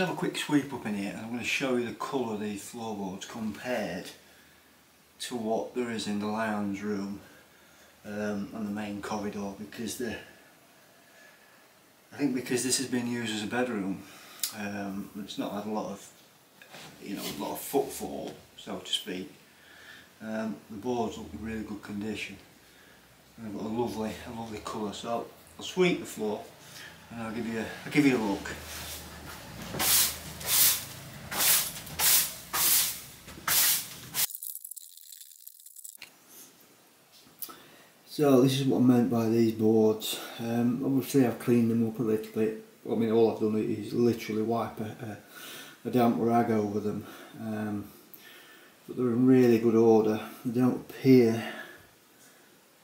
have a quick sweep up in here and I'm going to show you the colour of these floorboards compared to what there is in the lounge room and the main corridor, because I think because this has been used as a bedroom, it's not had a lot of, a lot of footfall, so to speak. The boards look in really good condition and they've got a lovely colour. So I'll sweep the floor and I'll give you a look. So this is what I meant by these boards. Obviously I've cleaned them up a little bit. I mean, all I've done is literally wipe a damp rag over them. But they're in really good order. They don't appear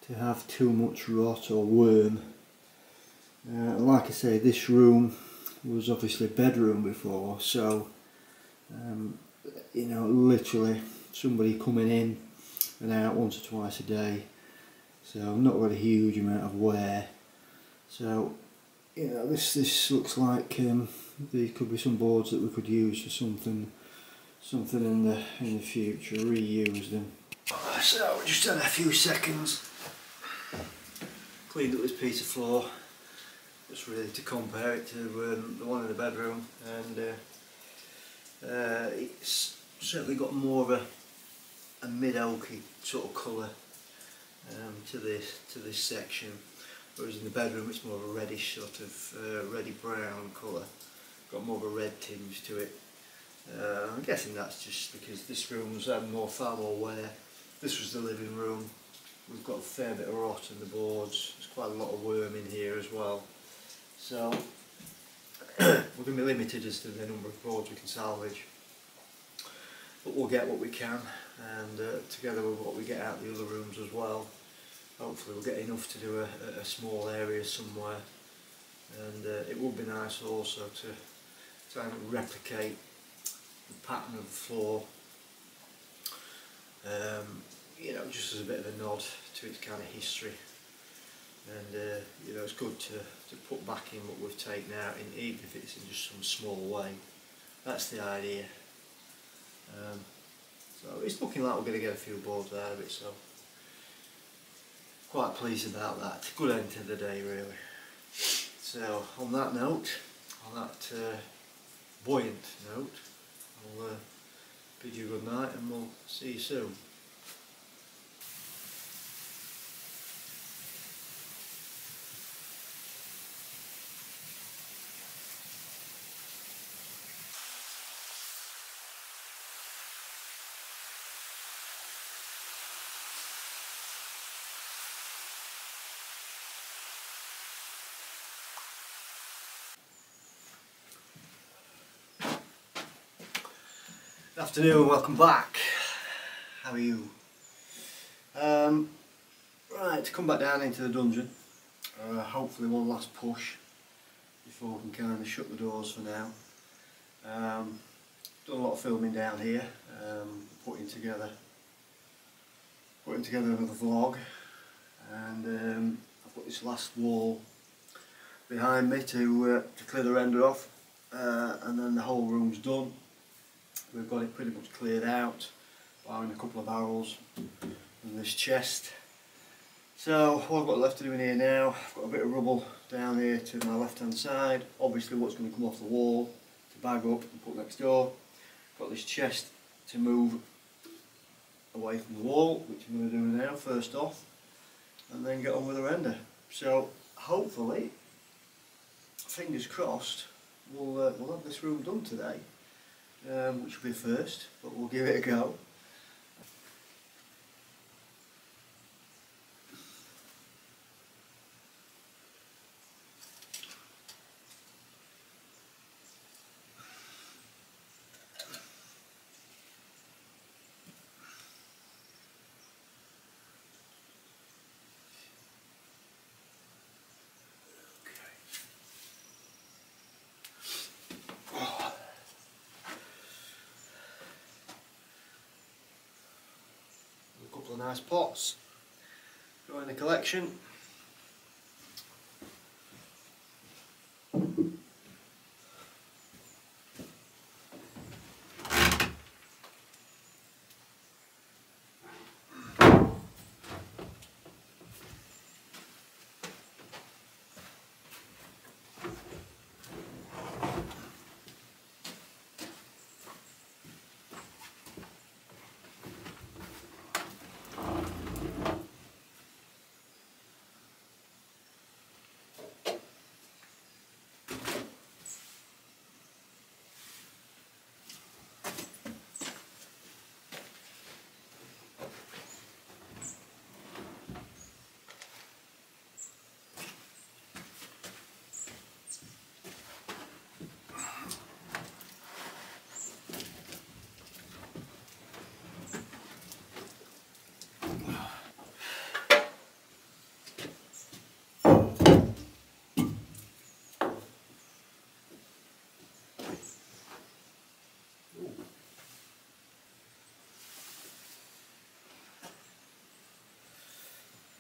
to have too much rot or worm. Like I say, this room was obviously a bedroom before, so literally somebody coming in and out once or twice a day. So not really a huge amount of wear. So this looks like there could be some boards that we could use for something in the future, reuse them. So just had a few seconds, cleaned up this piece of floor, just really to compare it to the one in the bedroom, and it's certainly got more of a mid-oaky sort of colour to this section, whereas in the bedroom it's more of a reddish sort of reddy brown colour, got more of a red tinge to it. I'm guessing that's just because this room's had far more wear. This was the living room. We've got a fair bit of rot in the boards. There's quite a lot of worm in here as well. So we're going to be limited as to the number of boards we can salvage. But we'll get what we can, and together with what we get out of the other rooms as well, hopefully we'll get enough to do a small area somewhere. And it would be nice also to try and replicate the pattern of the floor, just as a bit of a nod to its kind of history. And it's good to put back in what we've taken out, even if it's in just some small way. That's the idea. So it's looking like we're going to get a few boards out of it, so quite pleased about that. Good end to the day, really. So on that note, on that buoyant note, I'll bid you good night and we'll see you soon. Good afternoon, welcome back. How are you? Right, to come back down into the dungeon, hopefully one last push before we can kind of shut the doors for now. Done a lot of filming down here, putting together another vlog, and I've got this last wall behind me to clear the render off, and then the whole room's done. We've got it pretty much cleared out, barring a couple of barrels and this chest. So what I've got left to do in here now, I've got a bit of rubble down here to my left hand side, obviously what's going to come off the wall to bag up and put next door. Got this chest to move away from the wall, which I'm going to do now first off, and then get on with the render. So hopefully, fingers crossed, we'll have this room done today. Which will be first, but we'll give it a go. A couple of nice pots go in the collection.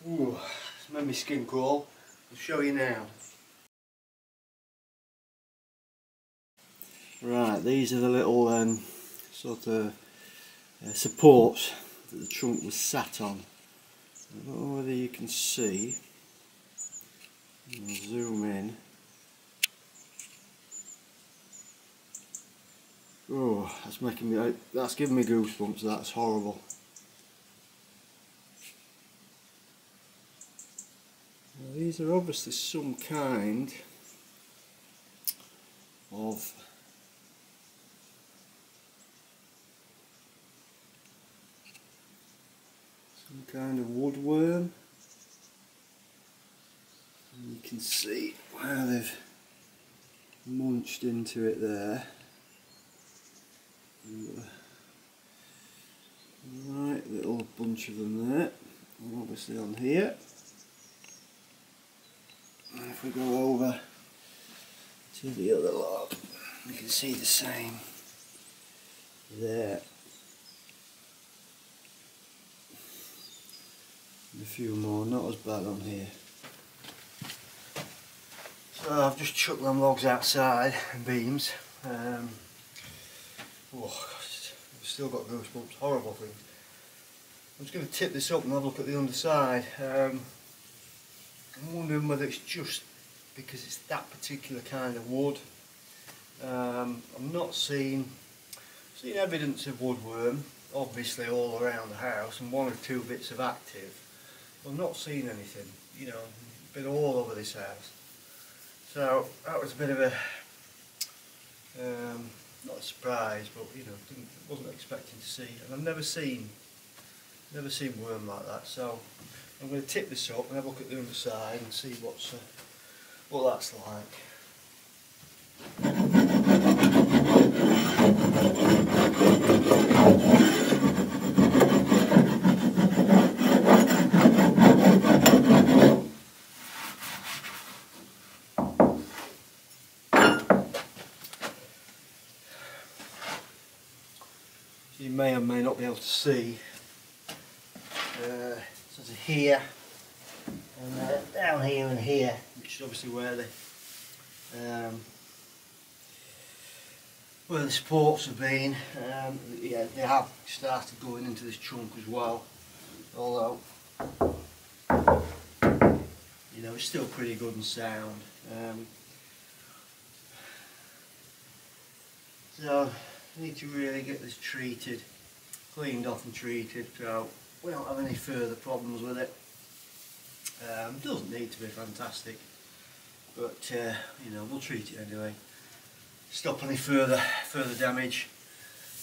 Ooh, it's made my skin crawl. I'll show you now. Right, these are the little sort of supports that the trunk was sat on. I don't know whether you can see. I'll zoom in. Oh, that's giving me goosebumps. That's horrible. Now, these are obviously some kind of woodworm. And you can see where they've munched into it there. Right, little bunch of them there, and obviously on here. And if we go over to the other lot, you can see the same there. And a few more, not as bad on here. So I've just chucked them logs outside and beams. I've still got goosebumps, horrible thing. I'm just going to tip this up and have a look at the underside. I'm wondering whether it's just because it's that particular kind of wood. I'm not seeing evidence of woodworm, obviously all around the house, and one or two bits of active. I'm not seeing anything, you know, been all over this house. So that was a bit of a not a surprise, but you know, wasn't expecting to see, and I've never seen worm like that. So I'm going to tip this up and have a look at the underside and see what that's like. You may or may not be able to see sort of here and down here and here, which is obviously where the supports have been. Yeah, they have started going into this trunk as well, although you know, it's still pretty good and sound. So I need to really get this treated, cleaned off and treated, so we don't have any further problems with it. Doesn't need to be fantastic, but you know, we'll treat it anyway. Stop any further damage,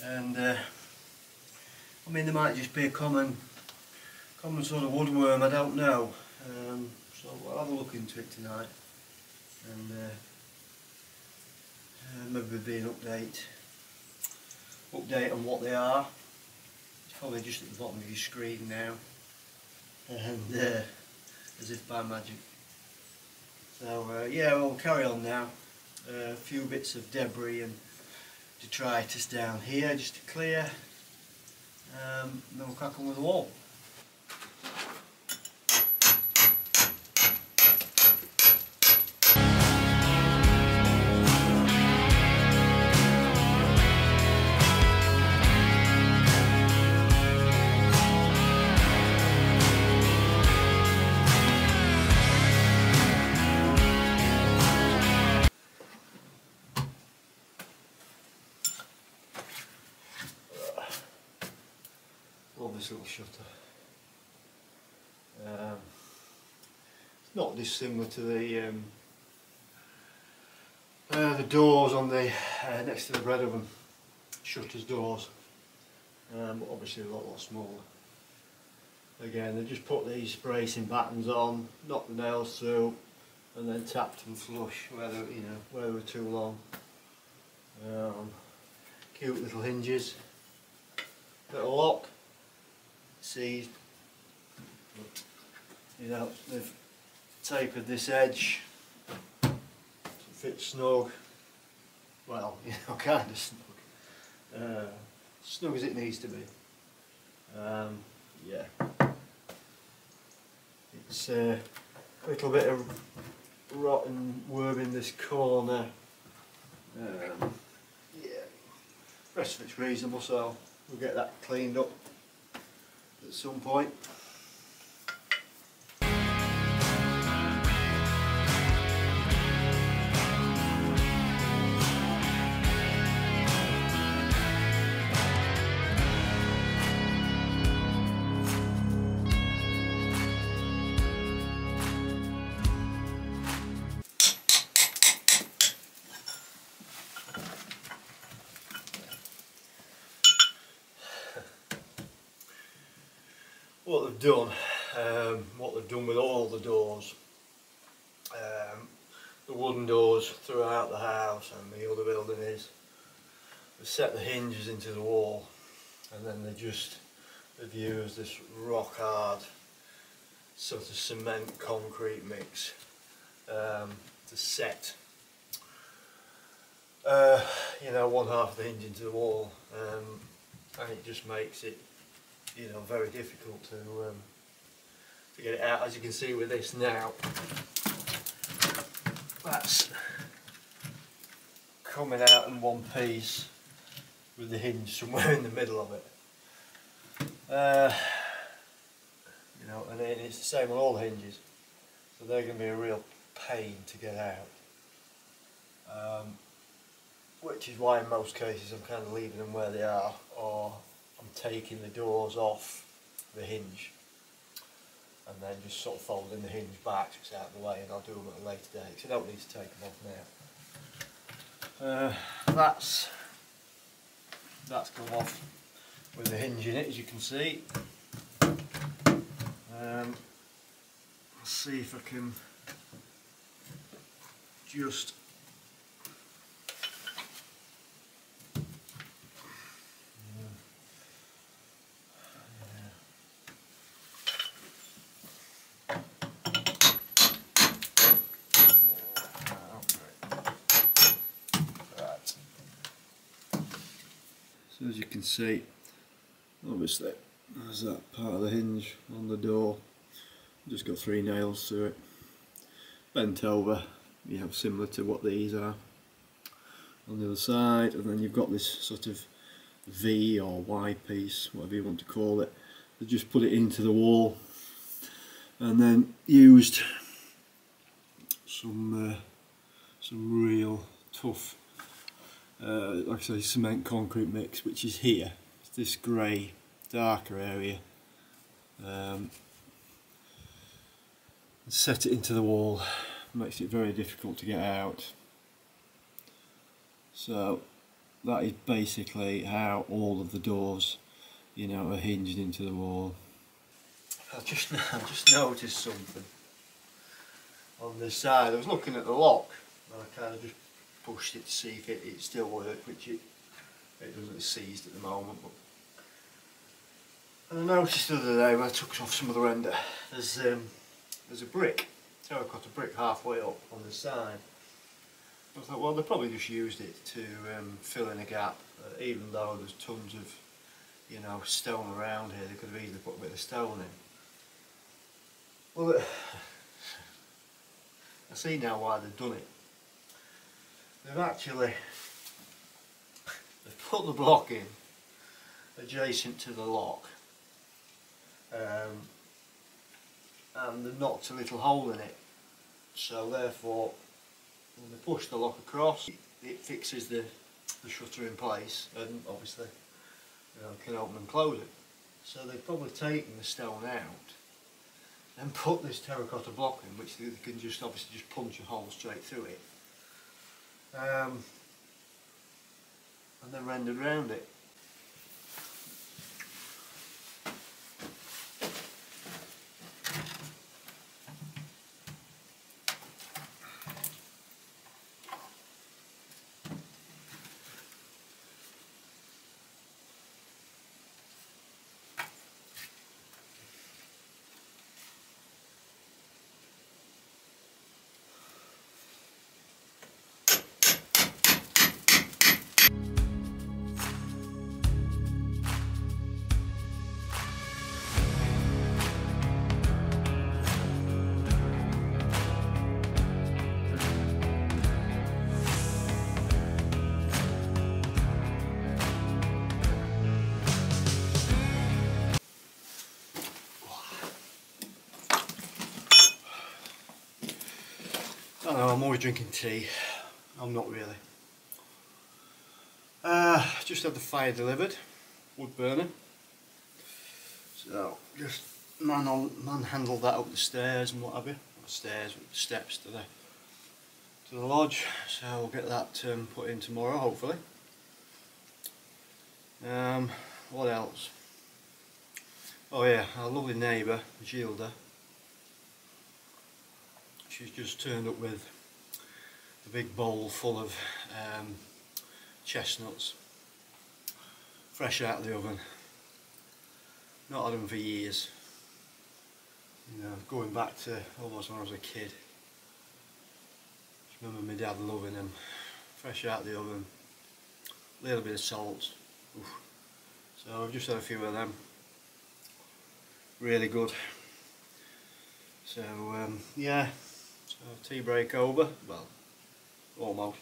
and I mean, there might just be a common sort of woodworm. I don't know. So I'll have a look into it tonight, and maybe be an update on what they are. It's probably just at the bottom of your screen now, and as if by magic. So yeah, we'll carry on now. A few bits of debris and detritus down here just to clear, and then we'll crack on with the wall. Love this little shutter. It's not dissimilar to the doors on the next to the bread oven shutters doors, but obviously a lot smaller. Again, they just put these bracing battens on, knocked the nails through, and then tapped them flush where they were too long. Cute little hinges, little lock. See, you know, they've tapered this edge to fit snug. Well, you know, kind of snug. Snug as it needs to be. Yeah, It's a little bit of rotten worm in this corner. Yeah, the rest of it's reasonable, so we'll get that cleaned up at some point. What they've done with all the doors, the wooden doors throughout the house and the other building, is they set the hinges into the wall, and then they've used this rock hard sort of cement concrete mix to set you know, one half of the hinge into the wall, and it just makes it, you know, very difficult to get it out. As you can see with this now, that's coming out in one piece with the hinge somewhere in the middle of it. You know, and it's the same on all the hinges, so they're going to be a real pain to get out. Which is why in most cases I'm kind of leaving them where they are, or I'm taking the doors off the hinge and then just sort of folding the hinge back so it's out of the way, and I'll do them at a later date, because I don't need to take them off now. That's come off with the hinge in it, as you can see. I'll see if I can just so as you can see, obviously there's that part of the hinge on the door. Just got 3 nails through it, bent over, you know, similar to what these are on the other side, and then you've got this sort of V or Y piece, whatever you want to call it. They just put it into the wall and then used some real tough, like I say, cement concrete mix, which is here. It's this grey, darker area. Set it into the wall, makes it very difficult to get out. So that is basically how all of the doors, you know, are hinged into the wall. I just noticed something on this side. I was looking at the lock and I kind of just pushed it to see if it still worked, which it doesn't. It's seized at the moment. But I noticed the other day when I took off some of the render, there's a brick, terracotta brick, halfway up on the side. I thought, well, they probably just used it to fill in a gap, even though there's tons of, you know, stone around here. They could have easily put a bit of stone in. Well, I see now why they've done it. They've put the block in adjacent to the lock, and they've knocked a little hole in it, so therefore when they push the lock across, it fixes the shutter in place, and obviously, you know, can open and close it. So they've probably taken the stone out and put this terracotta block in, which they can just obviously just punch a hole straight through it, and then rendered around it. I know, I'm always drinking tea. I'm not really. Just had the fire delivered, wood burner. So just manhandle that up the stairs and what have you. Not stairs, but the steps to the lodge. So we'll get that put in tomorrow, hopefully. What else? Oh yeah, our lovely neighbour, Gilda. She's just turned up with a big bowl full of chestnuts, fresh out of the oven. Not had them for years. You know, going back to almost when I was a kid. Just remember my dad loving them. Fresh out of the oven, a little bit of salt. Oof. So I've just had a few of them. Really good. So yeah, so tea break over. Well, almost.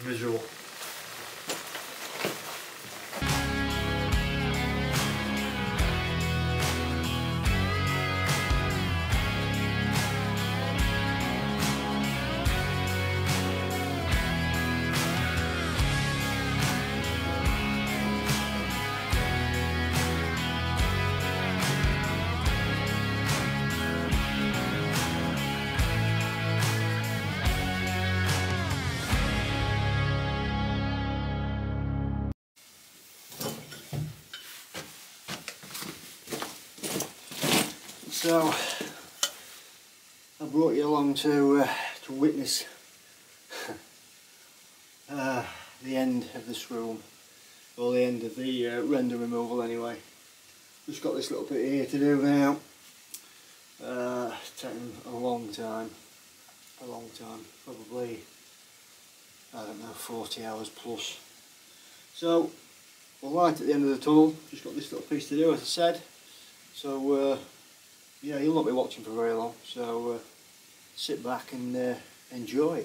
Miserable. So I brought you along to witness the end of this room, or the end of the render removal anyway. Just got this little bit here to do now. It's taken a long time, probably, I don't know, 40 hours plus. So we're light at the end of the tunnel, just got this little piece to do, as I said. So yeah, you'll not be watching for very long, so sit back and enjoy.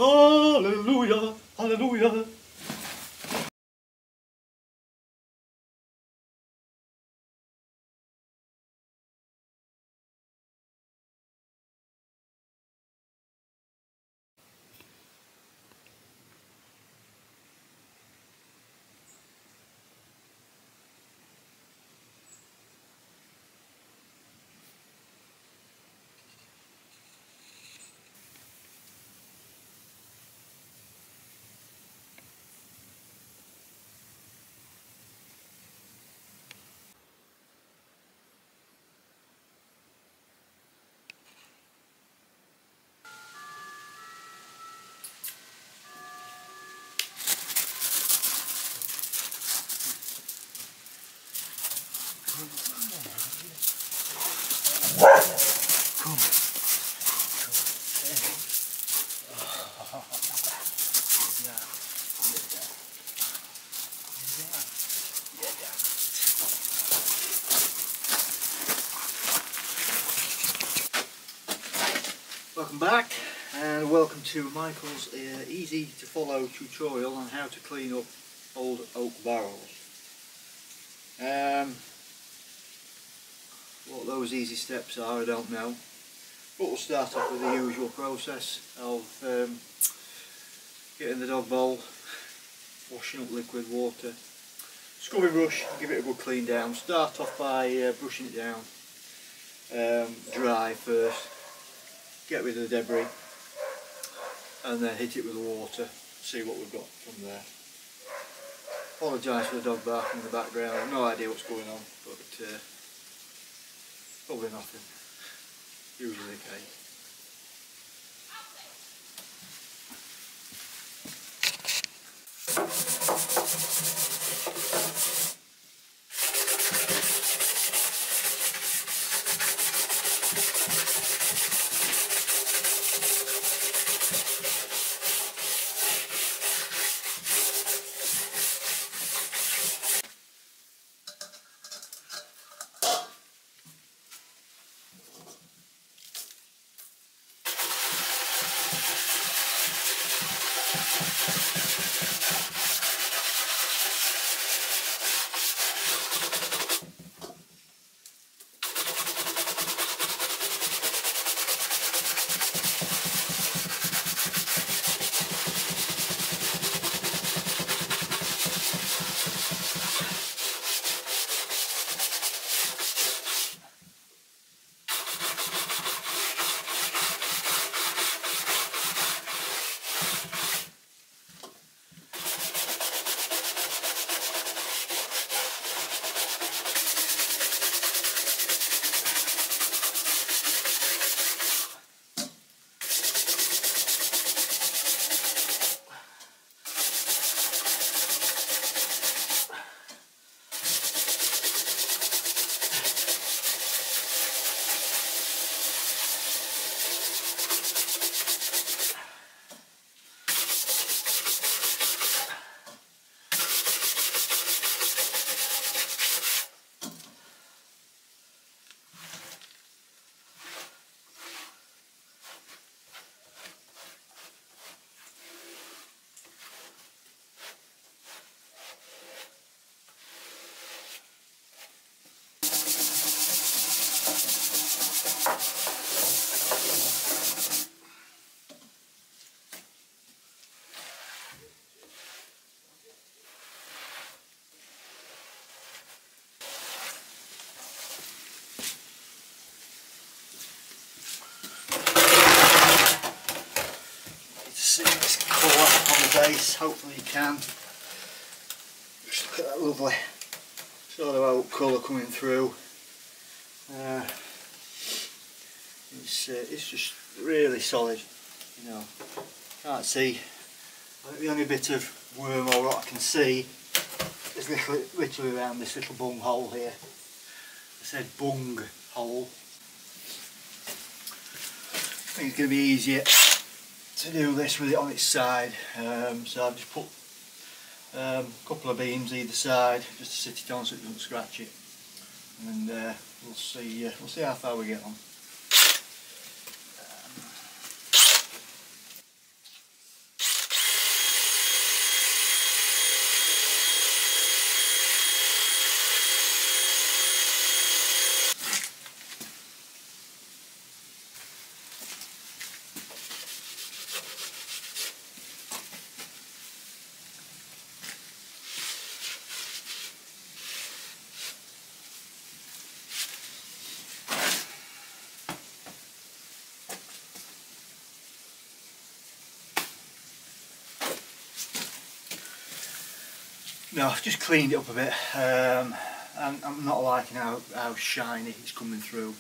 Hallelujah, hallelujah. Welcome back and welcome to Michael's easy to follow tutorial on how to clean up old oak barrels. What those easy steps are I don't know, but we'll start off with the usual process of getting the dog bowl, washing up liquid water, scrubby brush, give it a good clean down. Start off by brushing it down dry first, get rid of the debris and then hit it with the water, see what we've got from there. Apologise for the dog barking in the background, I've no idea what's going on, but probably nothing, usually the case. See this colour on the base, hopefully you can. Just look at that lovely sort of oak colour coming through. It's just really solid, you know. Can't see. I think the only bit of worm or rot I can see is literally around this little bung hole here. I said bung hole. I think it's going to be easier to do this with it on its side, so I've just put a couple of beams either side just to sit it on so it doesn't scratch it, and we'll see how far we get on. Now I've just cleaned it up a bit, and I'm not liking how shiny it's coming through.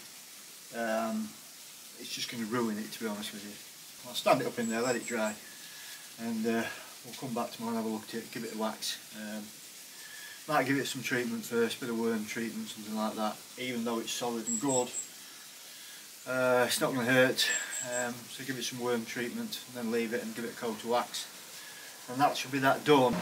It's just going to ruin it, to be honest with you. I'll stand it up in there, let it dry, and we'll come back tomorrow and have a look at it, give it a wax. Might give it some treatment first, bit of worm treatment, something like that. Even though it's solid and good, it's not going to hurt. So give it some worm treatment and then leave it and give it a coat of wax, and that should be that done.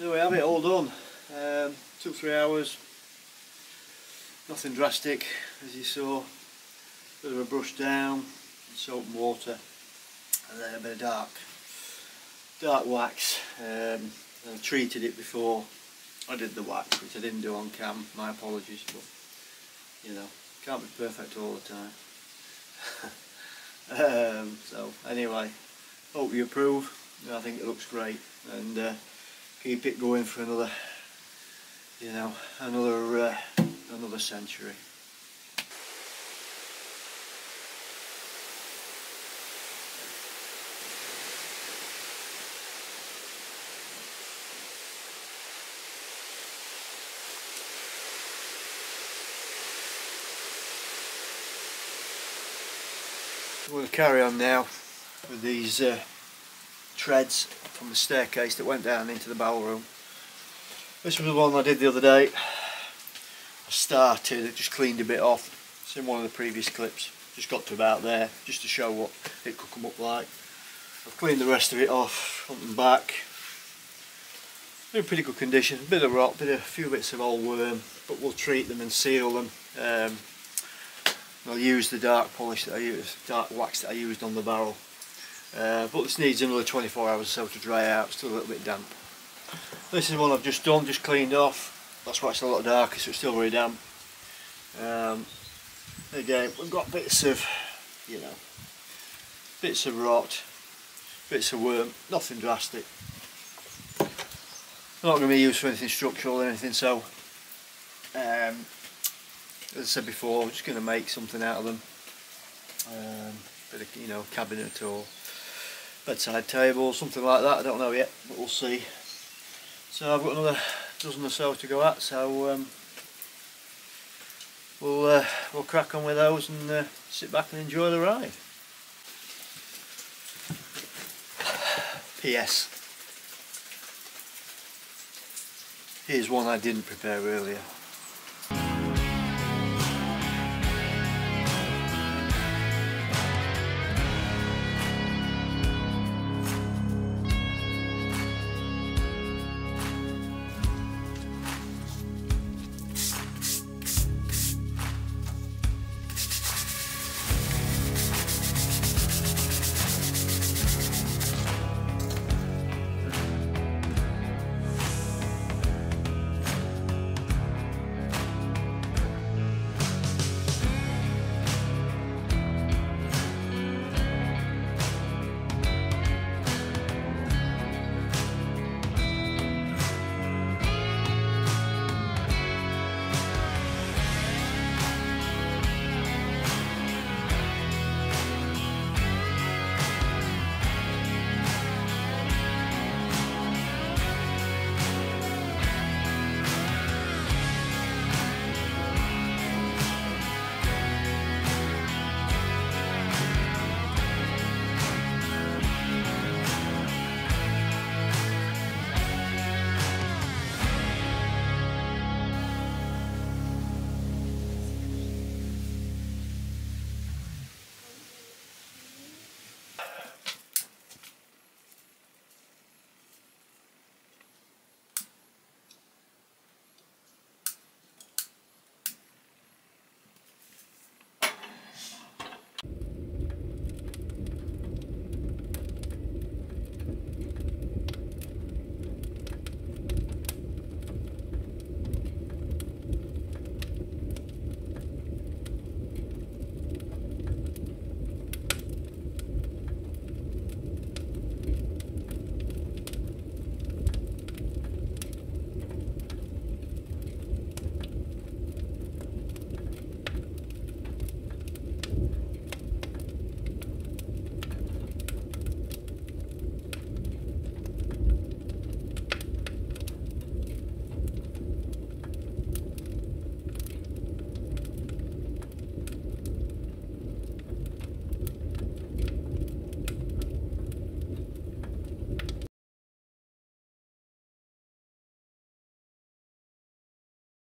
There we have it, all done. 2-3 hours, nothing drastic as you saw. Bit of a brush down, soap and water, and then a bit of dark wax. I treated it before I did the wax, which I didn't do on cam, my apologies, but you know, can't be perfect all the time. So anyway, hope you approve. I think it looks great, and keep it going for another, you know, another century. We're going to carry on now with these treads from the staircase that went down into the bowel room. This was the one I did the other day. I just cleaned a bit off. It's in one of the previous clips. Just got to about there, just to show what it could come up like. I've cleaned the rest of it off, front and back. In pretty good condition. A bit of rot, a few bits of old worm, but we'll treat them and seal them. I'll use the dark polish that I used, dark wax that I used on the barrel. But this needs another 24 hours or so to dry out, still a little bit damp. This is one I've just done, just cleaned off. That's why it's a lot darker, so it's still very damp. Again, we've got bits of, you know, bits of rot, bits of worm, nothing drastic. Not going to be used for anything structural or anything, so as I said before, we're just going to make something out of them. Bit of, you know, cabinet or bedside table, something like that. I don't know yet, but we'll see. So I've got another dozen or so to go at, so we'll crack on with those and sit back and enjoy the ride. PS. Here's one I didn't prepare earlier.